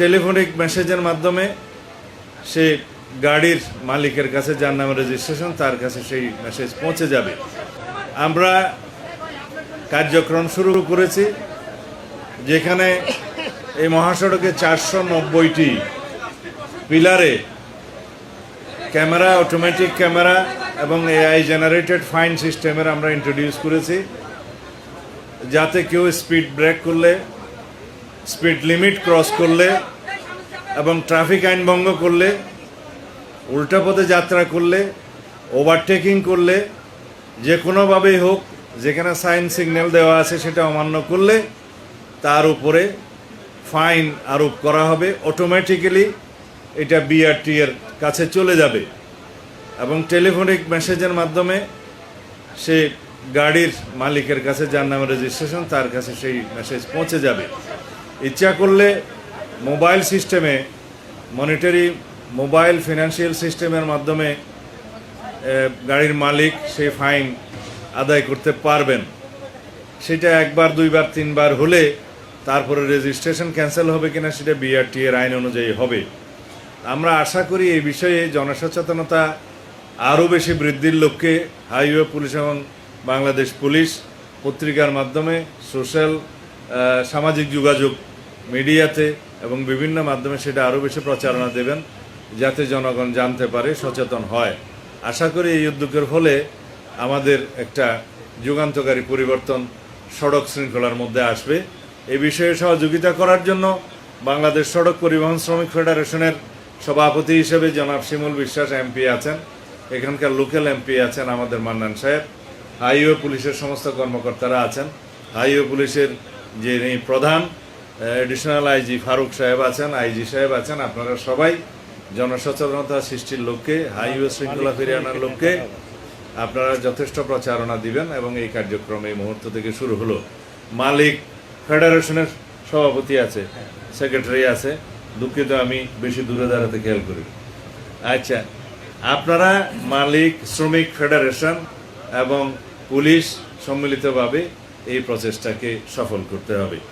Telephonic মেসেজের মাধ্যমে সে গাড়ির মালিকের কাছে, যার নামে রেজিস্ট্রেশন, তার কাছে সেই মেসেজ পৌঁছে যাবে। আমরা কার্যক্রম শুরু করেছি, যেখানে এই মহাসড়কে 490টি পিলারে ক্যামেরা, অটোমেটিক ক্যামেরা এবং এআই জেনারেটেড ফাইন সিস্টেমের আমরা ইন্ট্রোডিউস করেছি, যাতে কেউ স্পিড ব্রেক করলে, স্পিড লিমিট ক্রস করলে এবং ট্রাফিক আইন ভঙ্গ করলে, উল্টা পথে যাত্রা করলে, ওভারটেকিং করলে, যে কোনোভাবেই হোক, যেখানে সাইন সিগন্যাল দেওয়া আছে সেটা অমান্য করলে তার উপরে ফাইন আরোপ করা হবে। অটোমেটিক্যালি এটা বিআরটি এর কাছে চলে যাবে এবং টেলিফোনিক মেসেজের মাধ্যমে সে গাড়ির মালিকের কাছে, যার নামে রেজিস্ট্রেশন, তার কাছে সেই মেসেজ পৌঁছে যাবে। ইচ্ছা করলে মোবাইল সিস্টেমে, মনিটারি মোবাইল ফিনান্সিয়াল সিস্টেমের মাধ্যমে গাড়ির মালিক সেই ফাইন আদায় করতে পারবেন। সেটা একবার, দুইবার, তিনবার হলে তারপরে রেজিস্ট্রেশন ক্যান্সেল হবে কিনা সেটা বিআরটি এর আইন অনুযায়ী হবে। আমরা আশা করি এই বিষয়ে জনসচেতনতা আরও বেশি বৃদ্ধির লক্ষ্যে হাইওয়ে পুলিশ এবং বাংলাদেশ পুলিশ পত্রিকার মাধ্যমে, সোশ্যাল সামাজিক যোগাযোগ মিডিয়াতে এবং বিভিন্ন মাধ্যমে সেটা আরও বেশি প্রচারণা দেবেন, যাতে জনগণ জানতে পারে, সচেতন হয়। আশা করি এই উদ্যোগের ফলে আমাদের একটা যুগান্তকারী পরিবর্তন সড়ক শৃঙ্খলার মধ্যে আসবে। এই বিষয়ে সহযোগিতা করার জন্য বাংলাদেশ সড়ক পরিবহন শ্রমিক ফেডারেশনের সভাপতি হিসেবে জনাব শিমুল বিশ্বাস এমপি আছেন, এখানকার লোকাল এমপি আছেন আমাদের মান্নান সাহেব, হাইওয়ে পুলিশের সমস্ত কর্মকর্তারা আছেন, হাইওয়ে পুলিশের যিনি প্রধান এডিশনাল আইজি ফারুক সাহেব আছেন, আইজি সাহেব আছেন। আপনারা সবাই জনসচেতনতা সৃষ্টির লক্ষ্যে, হাইওয়ে শৃঙ্খলা ফিরিয়ে আনার লক্ষ্যে আপনারা যথেষ্ট প্রচারণা দিবেন এবং এই কার্যক্রম এই মুহূর্ত থেকে শুরু হলো। মালিক ফেডারেশনের সভাপতি আছে, সেক্রেটারি আছে, দুঃখিত আমি বেশি দূরে দাঁড়াতে খেয়াল করি। আচ্ছা, আপনারা মালিক, শ্রমিক ফেডারেশন এবং পুলিশ সম্মিলিতভাবে এই প্রচেষ্টাকে সফল করতে হবে।